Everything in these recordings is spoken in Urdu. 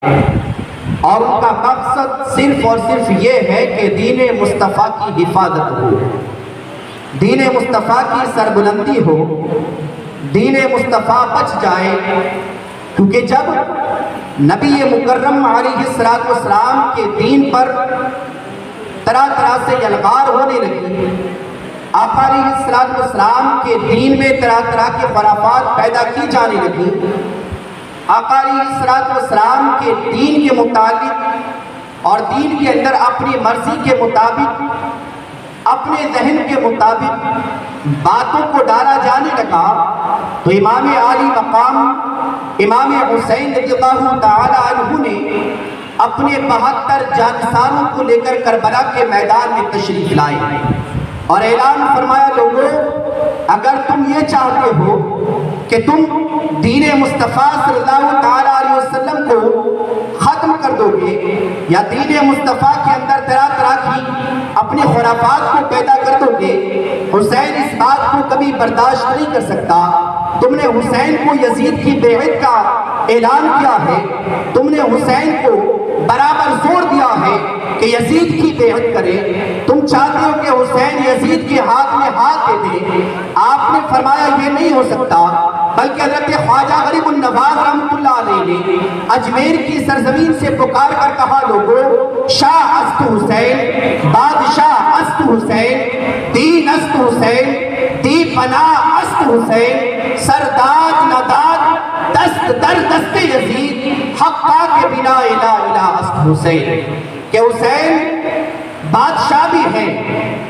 اور ان کا مقصد صرف اور صرف یہ ہے کہ دین مصطفیٰ کی حفاظت ہو، دین مصطفیٰ کی سربلندی ہو، دین مصطفیٰ بچ جائے۔ کیونکہ جب نبی مکرم علیہ السلام کے دین پر طرح طرح سے یلغار ہونے لگی، آقا علیہ السلام کے دین میں طرح طرح کے خرافات پیدا کی جانے لگی، آقا علیہ السلام کے دین کے متعلق اور دین کے اندر اپنی مرضی کے مطابق، اپنے ذہن کے مطابق باتوں کو ڈالا جانے لگا، تو امام عالی مقام امام حسین رضی اللہ تعالی عنہ نے اپنے 72 جانثاروں کو لے کر کربلا کے میدان میں تشریف لائے اور اعلان فرمایا، لوگوں اگر تم یہ چاہتے ہو کہ تم دین مصطفیٰ صلی اللہ تعالی علیہ وسلم کو ختم کر دو گے یا دین مصطفیٰ کے اندر طرح طرح کی اپنے خرافات کو پیدا کر دو گے، حسین اس بات کو کبھی برداشت نہیں کر سکتا۔ تم نے حسین کو یزید کی بیعت کا اعلان کیا ہے، تم نے حسین کو برابر زور دیا ہے کہ یزید کی بیعت کرے، تم چاہتے ہو کہ حسین یزید کے ہاتھ میں ہاتھ دے دے۔ آپ نے فرمایا یہ نہیں ہو سکتا، بلکہ حضرت خواجہ غریب النواز رحمۃ اللہ علیہ نے اجمیر کی سرزمین سے پکار کر کہا، لوگوں شاہ است حسین، بادشاہ است حسین، دین است حسین، دی پناہ است حسین، سرداد نداد دست در دست یزید، حقا کے بنا الہ الہ است حسین۔ کہ حسین بادشاہ بھی ہے،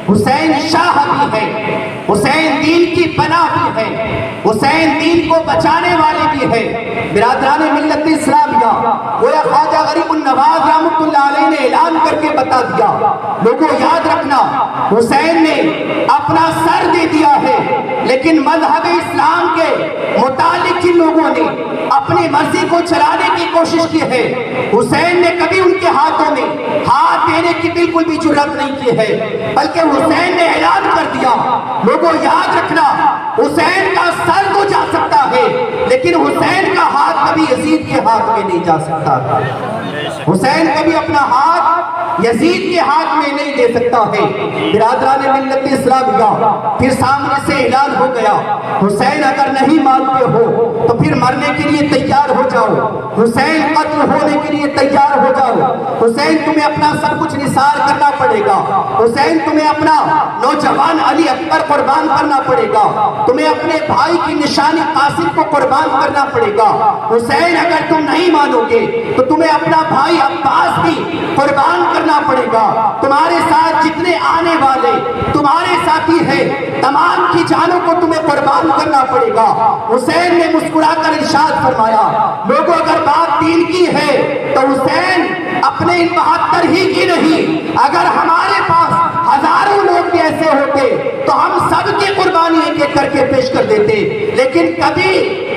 حسین شاہ بھی ہے، حسین دین کی پناہ بھی ہے، حسین دین کو بچانے والے بھی ہے۔ برادران ملت اسلامیہ، گویا خواجہ غریب النواز رحمۃ اللہ علیہ نے اعلان کر کے بتا دیا، لوگوں یاد رکھنا حسین نے اپنا سر دے دیا ہے، لیکن مذہب اسلام کے متعلق جن لوگوں نے اپنی مرضی کو چلانے کی کوشش کی ہے، حسین نے کبھی ان کے ہاتھوں میں ہاتھ دینے کی بالکل بھی جرات نہیں کی ہے، بلکہ حسین نے اعلان کر دیا، لوگوں یاد رکھنا حسین کا سر تو جا سکتا ہے، لیکن حسین کا ہاتھ کبھی یزید کے ہاتھ میں نہیں جا سکتا۔ حسین کبھی اپنا ہاتھ یزید کے ہاتھ میں نہیں دے سکتا ہے۔ برادران ملت اسلامیہ، پھر سامنے سے اعلان ہو گیا، حسین اگر نہیں مانتے ہو تو پھر مرنے کے لیے تیار ہو جاؤ، حسین قتل ہونے کے لیے تیار ہو جاؤ، حسین تمہیں اپنا سب کچھ نثار کرنا پڑے گا، حسین تمہیں اپنا نوجوان علی اکبر قربان کرنا پڑے گا، تمہیں اپنے بھائی کی نشانی قاسم کو قربان کرنا پڑے گا، حسین اگر تم نہیں مانو گے تو تمہیں اپنا بھائی عباس بھی قربان کرنا پڑے گا، تمہارے ساتھ جتنے آنے والے تمہارے ساتھی ہیں تمام کی جانوں کو تمہیں قربان کرنا پڑے گا۔ حسین نے مسکرا کر ارشاد فرمایا، لوگوں اگر بات دین کی ہے تو حسین اپنے ان 72 ہی کی نہیں، اگر ہمارے پاس ہزاروں لوگ بھی ایسے ہوتے تو ہم سب کی قربانی ایک ایک کر کے پیش کر دیتے، لیکن کبھی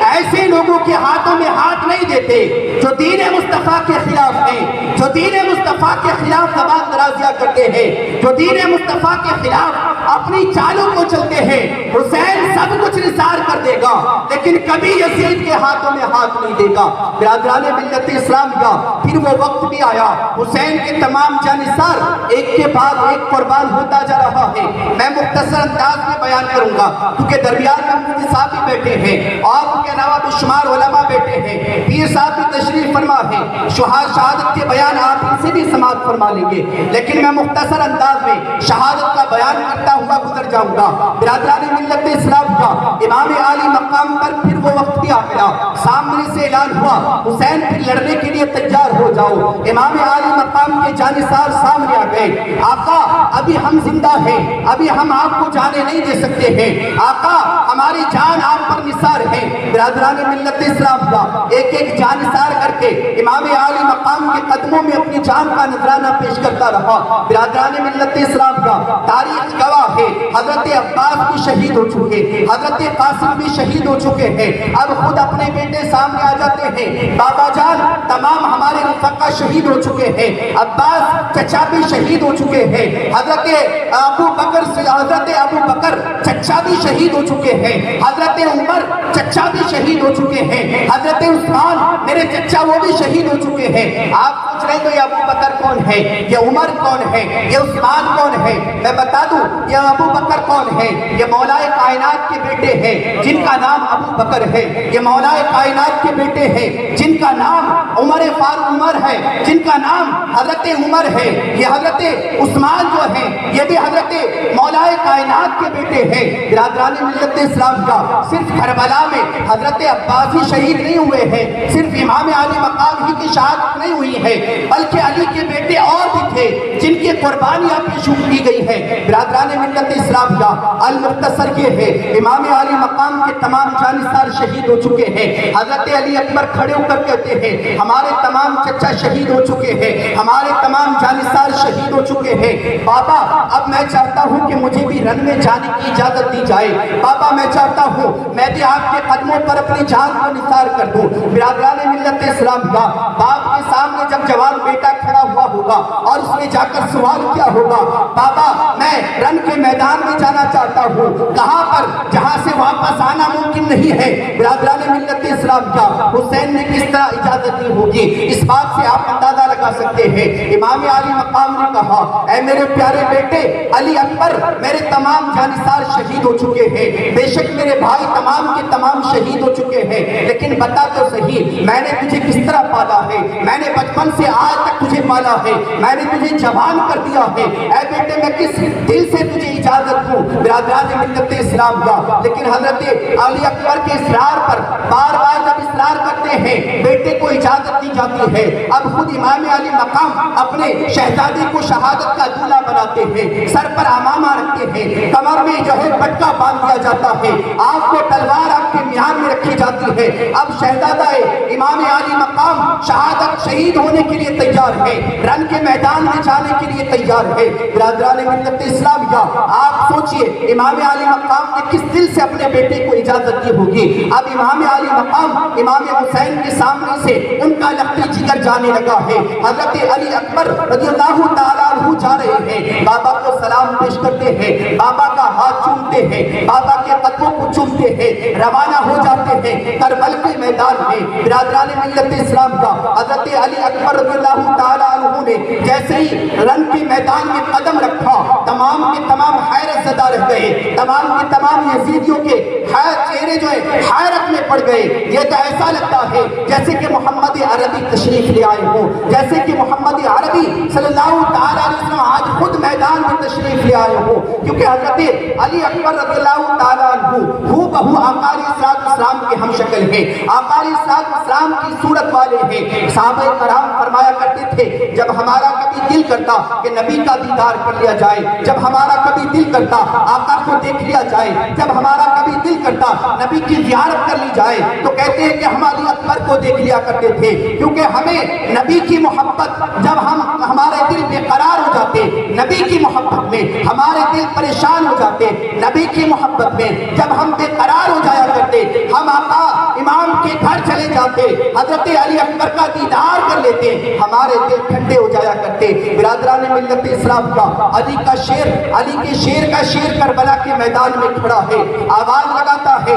ایسے لوگوں کے ہاتھوں میں ہاتھ نہیں دیتے جو دین مصطفیٰ کے خلاف ہیں، جو دین مصطفیٰ کے خلاف زبان درازیاں کرتے ہیں، جو دین مصطفیٰ کے خلاف اپنی چالوں کو چلتے ہیں۔ حسین سب کچھ نثار کر دے گا، لیکن کبھی یزید کے ہاتھوں میں ہاتھ نہیں دے گا۔ برادران ملت اسلام کا پھر وہ وقت بھی آیا، حسین کے تمام جانثار ایک کے بعد ایک قربان ہوتا جا رہا ہے۔ میں مختصر انداز میں بیان کروں گا کیونکہ درمیان میں مفتی صاحب بھی بیٹھے ہیں اور ان کے علاوہ بے شمار علماء بیٹھے ہیں، پیر صاحب بھی تشریف فرما ہے، شہادت کے بیان آپ ان سے بھی سماعت فرما لیں گے، لیکن میں مختصر انداز میں شہادت کا بیان کرتا ہوا گزر جاؤں گا۔ برادران ملت اسلام کا امام عالی مقام پر پھر وہ وقت بھی آ گیا، سامنے سے اعلان ہوا، حسین پھر لڑنے کے لیے تیار ہو جاؤ۔ امام عالی مقام کے جانثار سامنے آ گئے، آقا ابھی ہم زندہ ہیں، ابھی ہم آپ کو جانے نہیں دے سکتے ہیں، آقا ہماری جان آپ پر نثار ہے۔ برادران ملت اسلام کا ایک ایک جان نثار کر کے امام عالی مقام کے قدموں میں اپنی جان کا نذرانہ پیش کرتا رہا۔ برادران ملت اسلام کا تاریخ گواہ ہے، حضرت عباس بھی شہید ہو چکے، حضرت قاسم بھی شہید ہو چکے ہیں، اب خود اپنے بیٹے سامنے آ جاتے ہیں، بابا جان تمام ہمارے رفقا شہید ہو چکے ہیں، عباس چچا بھی شہید ہو چکے ہیں، حضرت ابو بکر چچا بھی شہید ہو چکے ہیں، حضرت عمر چچا بھی شہید ہو چکے ہیں، حضرت عثمان میرے چچا وہ بھی شہید ہو چکے ہیں، ہیں. آپ پوچھ رہے ہیں تو یہ ابو بکر کون ہے, یہ عمر کون ہے, یہ عثمان کون ہے؟ میں بتا دوں یہ ابو بکر کون ہے. یہ مولائے کائنات کے بیٹے ہیں جن کا نام ابو بکر ہے. یہ مولائے کائنات کے بیٹے ہیں جن کا نام عمر فاروق عمر ہے, جن کا نام حضرت عمر ہے. یہ حضرت عثمان جو ہیں یہ بھی حضرت مولائے کائنات کے بیٹے ہیں. برادران ملت اسلام کا صرف کربلا میں حضرت عباس ہی شہید نہیں ہوئے ہیں, صرف امام علی مقام ہی کی شہادت نہیں ہوئی ہے, بلکہ علی کے بیٹے اور بھی تھے جن کی قربانیاں پیش کی گئی ہیں. برادران ملت اسلام کا المختصر یہ ہے, امام علی مقام کے تمام جانثار شہید ہو چکے ہیں. حضرت علی اکبر کھڑے ہو کر کہتے ہیں ہمارے تمام چچا شہید ہو چکے ہیں, ہمارے تمام جانثار شہید ہو چکے ہیں. بابا اب میں چاہتا ہوں کہ مجھے بھی رن میں جانے کی اجازت دی جائے. بابا میں چاہتا ہوں میں بھی آپ کے قدموں پر اپنی جان کو نثار کر دوں. برادران ملت اسلام کا باپ کے سامنے جب جوان بیٹا کھڑا ہوا ہوگا اور اس نے جا کر سوال کیا ہوگا, بابا میں رن کے میدان میں جانا چاہتا ہوں, کہاں پر جہاں سے واپس آنا ممکن نہیں ہے. برادران ملت اسلام کا حسین نے کس طرح اجازت دی ہوگی, اس بات سے آپ اندازہ لگا سکتے ہیں. امام علی مقام نے کہا اے میرے پیارے بیٹے علی اکبر, میرے تمام جانثار شہید ہو چکے ہیں, بے شک میرے بھائی تمام کے تمام شہید ہو چکے ہیں, لیکن بتا تو صحیح میں نے تجھے کس طرح پالا ہے, میں نے بچپن سے آج تک تجھے پالا ہے, میں نے تجھے جوان کر دیا ہے. اے بیٹے میں کس دل سے تجھے اجازت دوں. برادران ملت اسلام کا لیکن حضرت علی اکبر کے اصرار پر بار بار جب اصرار کرتے ہیں بیٹے کو اجازت دی جاتی ہے. اب خود امام علی مقام اپنے شہزادے کو شہادت کا دولہ بناتے ہیں, سر پر امامہ رکھتے ہیں, کمر میں جو ہے پٹکا باندھ دیا جاتا ہے, آپ کو تلوار آپ کے میان میں رکھی جاتی ہے. اب شہزادہ امام علی مقام شہادت شہید ہونے کے لیے تیار ہے, رن کے میدان میں جانے کے لیے تیار ہے. برادران ملت اسلامیہ آپ سوچئے امام علی مقام نے کس دل سے اپنے بیٹے کو اجازت دی ہوگی. اب امام علی مقام امام حسین کے سامنے سے ان کا لختی جگر جانے لگا ہے. حضرت علی اکبر رضی اللہ تعالیٰ عنہ جا رہے ہیں, بابا کو سلام پیش کرتے ہیں, بابا کا ہاتھ چومتے ہیں, بابا کے قدموں کو چومتے ہیں, روانہ ہو جاتے ہیں کربلا کے میدان میں. برادران ملت اسلام کا حضرت علی اکبر رضی اللہ تعالیٰ عنہ نے جیسے ہی رن کے میدان میں قدم رکھا تمام کے تمام حیرت زدہ رہ گئے, تمام کے تمام یزیدیوں کے چہرے جو ہے حیرت میں پڑ گئے. یہ تو ایسا لگتا ہے جیسے کہ محمد عربی تشریف لے آئے ہوں, جیسے کہ محمد عربی صلی اللہ تعالیٰ علیہ وسلم آج خود میدان میں تشریف لے آئے ہوں, کیونکہ حضرت علی اکبر رضی اللہ تعالیٰ عنہ ہو بہو آقا علیہ السلام کے ہم شکل ہیں, آقا علیہ السلام کی صورت والے ہیں. صحابہ کرام فرمایا کرتے تھے جب ہمارا کبھی دل کرتا کہ نبی کا دیدار کر لیا جائے, جب ہمارا کبھی دل کرتا آقا کو دیکھ لیا جائے, جب ہمارا کبھی دل کرتا نبی کی زیارت کر لی جائے, تو کہتے ہیں کہ ہم علی اکبر کو دیکھ لیا کرتے تھے, کیونکہ ہمیں نبی کی محبت جب ہمارے دل بے قرار ہو جاتے, نبی کی محبت میں ہمارے دل پریشان ہو جاتے, نبی کی محبت میں جب ہم بے قرار ہو جایا کرتے, ہم آقا امام کے گھر چلے جاتے, حضرت علی اکبر کا دیدار کر لیتے, ہمارے دل ٹھنڈے ہو جایا کرتے. برادران ملت اسلام کا علی کا شیر, علی کے شیر کا شیر کربلا کے میدان میں کھڑا ہے, آواز لگاتا ہے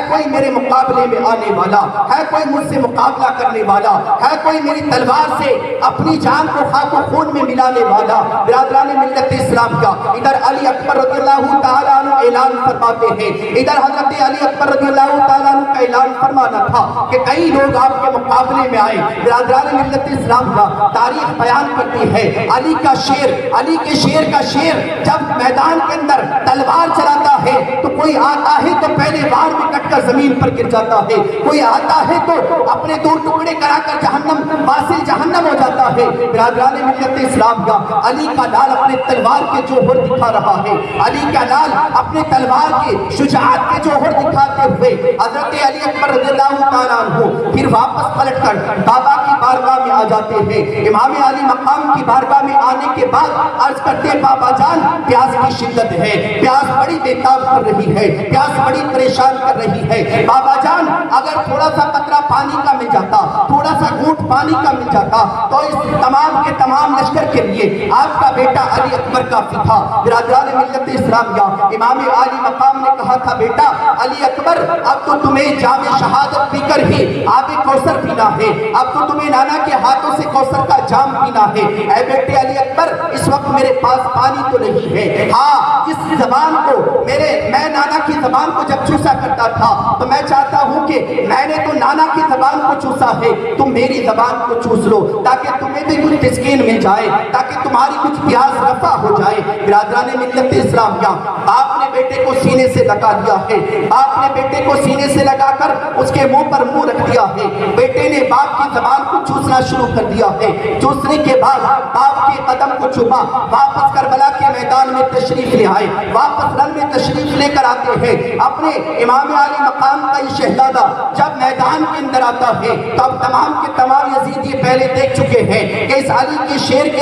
کوئی میرے مقابلے میں آنے والا, ہے کوئی مجھ سے مقابلہ کرنے والا, ہے کوئی میری تلوار سے اپنی جان کو خاک و خون میں ملانے والا. برادران ملت اسلام کا ادھر علی اکبر رضی اللہ تعالیٰ عنہ اعلان فرماتے ہیں, ادھر حضرت علی اکبر رضی اللہ تعالیٰ عنہ کا اعلان فرمانا تھا کہ کئی لوگ آپ کے مقابلے میں آئے. برادران ملت اسلام کا تاریخ بیان کرتی ہے علی کا شیر, علی کے شیر کا شیر جب میدان کے اندر تلوار چلاتا ہے تو کوئی آتا ہے تو پہلے وار میں کٹ کر زمین پر گر جاتا ہے, کوئی آتا ہے تو اپنے دو ٹکڑے کرا کر جہنم واصل جہنم ہو جاتا ہے. برادران ملت اسلام کا علی کا لال اپنے تلوار کے جوہر دکھا رہا ہے, علی کا لال اپنے تلوار کے شجاعت کے جوہر دکھاتے ہوئے حضرت علی اکبر رضی اللہ تعالیٰ عنہ پھر واپس پلٹ کر بابا کی بارگاہ میں آ جاتے ہیں. امام علی مقام کی بارگاہ میں آنے کے بعد عرض کرتے بابا جان پیاس کی شدت ہے, پیاس بڑی بیتاب کر رہی ہے, پیاس بڑی پریشان کر رہی ہے. بابا جان اگر تھوڑا سا قطرہ پانی کا مل جاتا, تھوڑا سا گھونٹ پانی کا مل جاتا تو اس تمام کے تمام لشکر کے لیے آپ کا بیٹا علی اکبر کافی تھا. برادران ملت اسلامیہ امام علی مقام نے کہا تھا بیٹا علی اکبر اب تو تمہیں جام شہادت پی کر ہی آب کوثر پینا ہے, اب تو تمہیں نانا کے ہاتھوں سے کوثر کا جام پینا ہے۔ اے بیٹے علی اکبر اس وقت میرے پاس پانی تو نہیں ہے، ہاں اس زبان کو میں نانا کی زبان کو جب چوسا کرتا تھا تو میں چاہتا ہوں کہ میں نے تو نانا کی زبان کو چوسا ہے، تم میری زبان کو چوس لو تاکہ تمہیں بھی کچھ تسکین مل جائے، تاکہ تمہاری کچھ پیاس رفع ہو جائے۔ برادران ملت اسلامیہ، باپ نے بیٹے کو سینے سے لگا لیا ہے، باپ نے بیٹے کو سینے سے لگا کر اس کے منہ پر منہ رکھ دیا ہے، بیٹے نے باپ کی زبان کو چوسنا شروع کر دیا ہے۔ چوسنے کے بعد باپ کے قدم کو چوما، واپس کربلا کے میدان میں تشریف لے آئے، واپس رن میں تشریف لے کر آتے ہیں۔ اپنے امام علی مقام کا یہ شہزادہ جب میدان کے اندر آتا ہے تو اب تمام کے تمام یزیدی پہلے دیکھ چکے ہیں کہ اس علی کے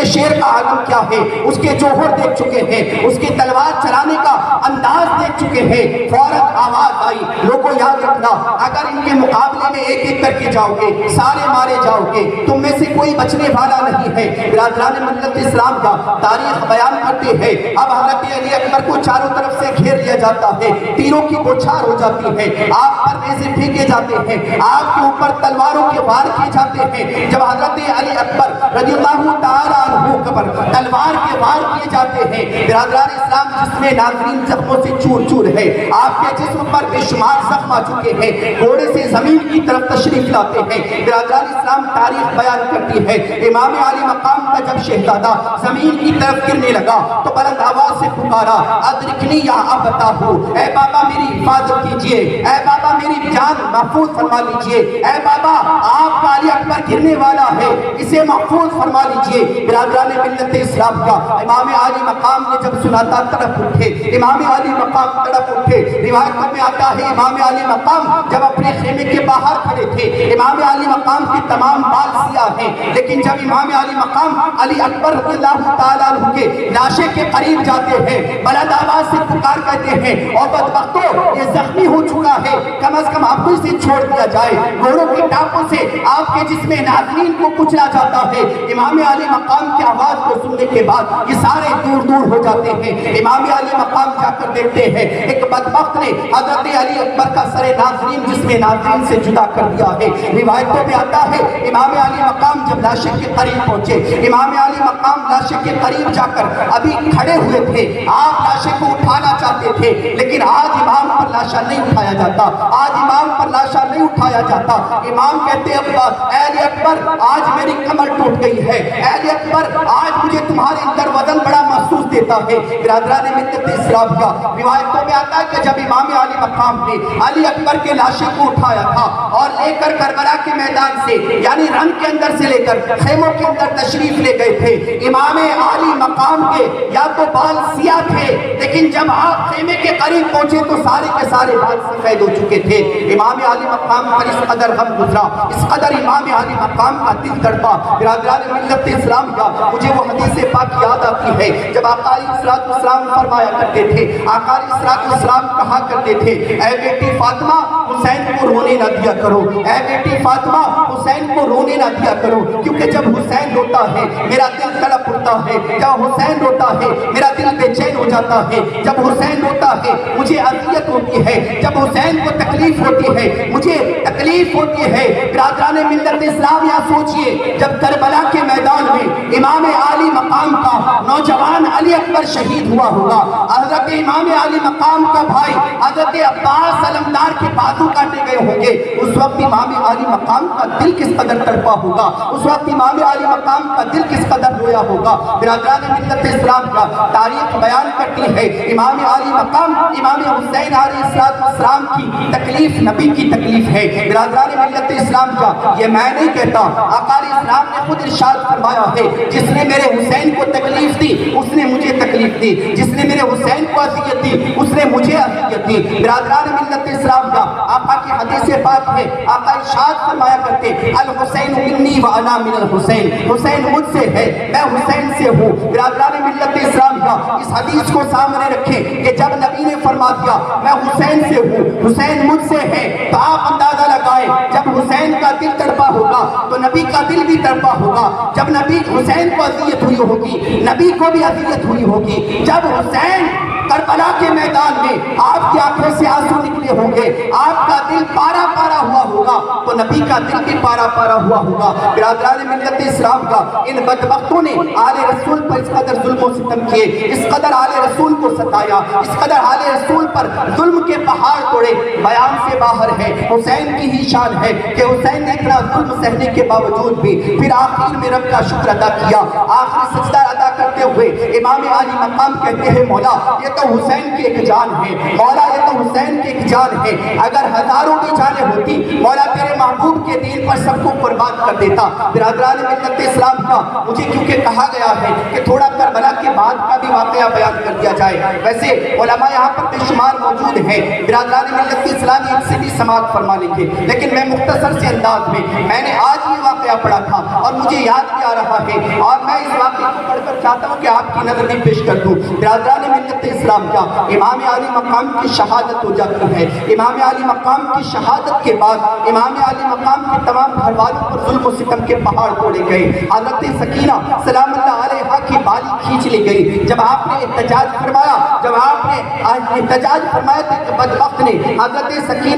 شیر کا عالم کیا ہے، اس کے جوہر دیکھ چکے ہیں، اس کی تلوار چلانے کا انداز دیکھ چکے ہیں۔ فوراً آواز آئی، لوگوں یاد رکھنا اگر ان کے مقابلے میں ایک ایک کر کے جاؤ گے سارے مارے جاؤ گے، تم میں سے کوئی بچنے والا نہیں ہے۔ برادران ملت اسلام کا تاریخ بیان کرتے ہیں اب حضرت علی اکبر کو چاروں طرف سے گھیر لیا جاتا ہے، تیروں کی بوچھار ہو جاتی ہے، آپ پر نیزے پھینکے جاتے ہیں، آپ کے اوپر تلواروں کے وار کیے جاتے ہیں۔ جب حضرت علی اکبر رضی اللہ تعالیٰ عنہ پر تلوار کے وار کیے جاتے ہیں، برادران اسلام جسم ناظرین زخموں سے چور چور ہے، آپ کے جسم پر بے شمار زخم آ چکے ہیں، گھوڑے سے زمین کی طرف تشریف لاتے ہیں۔ برادران اسلام تاریخ بیان کرتی ہے امام علی مقام کا جب شہزادہ زمین کی طرف گرنے لگا تو بلند آواز سے پکارا، ادرکنی یا ابتا ہو، اے بابا میری حفاظت کیجئے، اے بابا میری جان محفوظ فرما لیجئے، اے بابا آپ کا علی اکبر گرنے والا ہے، اسے محفوظ فرما لیجئے۔ برادران ملت اسلام کا امام علی مقام نے جب سنا تھا تڑپ اٹھے، امام علی مقام تڑپ اٹھے۔ روایت میں آتا ہے امام علی مقام جب اپنے خیمے کے باہر کھڑے تھے، امام علی مقام کے تمام بال سیاہ ہیں، لیکن جب امام علی مقام علی اکبر رضی اللہ تعالیٰ عنہ کے لاشے کے قریب جاتے ہیں، بلند آواز سے پکار کہتے ہیں، اور بدبختو یہ زخمی ہو چکا ہے، کم از کم آپ کو اسے چھوڑ دیا جائے، گھوڑوں کے ٹانپوں سے آپ کے جسم ناظرین کو کچلا جاتا ہے۔ امام علی مقام کی آواز کو سننے کے بعد یہ سارے دور دور ہو جاتے ہیں۔ امام علی مقام جا کر دیکھتے ہیں ایک بدبخت نے حضرت علی اکبر کا سر ناظرین جسم ناظرین سے جدا کر دیا ہے۔ روایتوں میں آتا ہے امام علی مقام جب لاشے کے قریب پہنچے، امام علی مقام لاشے کے قریب جا کر ابھی کھڑے ہوئے تھے، آپ لاشے کو اٹھانا چاہتے تھے، لیکن آج امام پر لاشا نہیں اٹھایا جاتا، آج امام پر لاشا نہیں اٹھایا جاتا۔ امام کہتے ہیں اے علی اکبر آج میری کمر ٹوٹ گئی ہے، اے علی اکبر آج مجھے تمہارے اندر وزن بڑا محسوس دیتا ہے۔ برادران ملت اسلام کا روایتوں میں آتا ہے کہ جب امام علی مقام نے علی اکبر کے لاشے کو اٹھایا تھا اور لے کر کربلا کے میدان سے یعنی رن کے اندر سے لے کر خیموں کے اندر تشریف لے گئے تھے، امام علی مقام کے یا تو بال سیاہ تھے، لیکن جب آپ خیمے کے قریب پہنچے تو سارے کے سارے بال سفید ہو چکے تھے۔ امام علی مقام پر اس قدر غم گزرا، اس قدر امام علی مقام کا دل تڑپا۔ برادران ملت اسلام کا مجھے وہ حدیث پاک یاد آتی ہے جب آقا علیہ السلام فرمایا کرتے تھے، آقا علیہ السلام کہا کرتے تھے، اے بیٹی فاطمہ حسین کو رونے نہ دیا کرو، اے بیٹی فاطمہ حسین کو رونے نہ دیا کرو، کیونکہ جب حسین روتا ہے میرا دل تڑپ اٹھتا ہے، جب حسین روتا ہے میرا دل بے چین ہو جاتا ہے، جب حسین روتا ہے مجھے اذیت ہوتی ہے، جب حسین کو تکلیف ہوتی ہے مجھے تکلیف ہوتی ہے۔ برادران ملت اسلام یا سوچئے جب کربلا کے میدان میں امام علی مقام کا نوجوان علی اکبر شہید ہوا ہوگا، حضرت امام علی مقام کا بھائی حضرت عباس علمدار کے بازو کاٹے گئے ہوں گے، اس وقت امام علی مقام کا دل کس قدر تڑپا ہوگا، اس وقت امام علی مقام کا دل کس قدر رویا ہوگا۔ برادران ملت اسلام کا تاریخ بیان کرتی ہے امام علی مقام امام حسین علیہ السلام کی تکلیف نبی کی تکلیف ہے۔ برادران ملت اسلام کا یہ میں نہیں کہتا، آقا علیہ السلام نے خود ارشاد فرمایا ہے، جس نے میرے حسین کو تکلیف دی اس نے مجھے تکلیف دی، جس نے میرے حسین کو اذیت دی اس نے مجھے اذیت دی۔ برادران ملت اسلام کا آقا کی حدیث پاک ہے، آقا ارشاد فرمایا کرتے الحسین منی وانا من الحسین، حسین مجھ سے ہے میں حسین سے ہوں۔ برادران ملت اسلام کا اس حدیث کو سامنے رکھیں کہ جب نبی نے فرما دیا میں حسین سے ہوں، حسین مجھ سے ہے، تو آپ اندازہ لگائیں جب حسین کا دل تڑپا ہوگا تو نبی کا دل بھی تڑپا ہوگا، جب نبی حسین کو اذیت ہوئی ہوگی نبی کو بھی اذیت ہوئی ہوگی، جب حسین کربلا کے میدان میں آپ کی آنکھوں سے آنسو نکلے ہوں گے، آپ کا دل پارا پارا ہوا ہوگا، تو نبی کا دل بھی پارا پارا ہوا ہوگا۔ برادران ملت اسلام کا ان بدبختوں نے آل رسول پر اس قدر ظلم و ستم کیے، اس قدر آل رسول کو ستایا، اس قدر آل رسول پر ظلم کے پہاڑ توڑے، بیان سے باہر ہے۔ حسین کی ہی شان ہے کہ حسین نے اتنا ظلم سہنے کے باوجود بھی پھر آخر میں رب کا شکر ادا کیا۔ آخری سجدہ ادا کرتے ہوئے امام عالی مقام کہتے ہیں مولا یہ تو حسین کی ایک جان ہے، مولا یہ تو حسین کی ایک جان ہے، اگر ہزاروں کی جانیں ہوتی مولا تیرے محبوب کے دین پر سب کو قربان کر دیتا۔ برادران ملت اسلام کا مجھے کیونکہ کہا گیا ہے کہ تھوڑا کربلا کے بعد کا بھی واقعہ بیان کر دیا جائے، ویسے علماء یہاں پر بے شمار موجود ہیں، برادران ملت اسلام ان سے بھی سماعت فرما لیں گے، لیکن میں مختصر سے انداز میں نے آج یہ واقعہ پڑھا تھا اور مجھے یاد بھی آ رہا ہے، اور میں اس واقعے کو پڑھ کر چاہتا ہوں کہ آپ کی نظر میں پیش کر دوں۔ برادران ملت اسلام کا امام عالی مقام کی شہادت ہو جاتی ہے، امام عالی مقام کی شہادت کے بعد امام عالی مقام کے تمام گھر والوں پر ظلم و ستم کے پہاڑ توڑے گئے۔ حضرت سکینہ سلام اللہ علیہا کی بالی کھینچ لی گئی، جب آپ نے احتجاج فرمایا تو ایک بدبخت نے حضرت سکینہ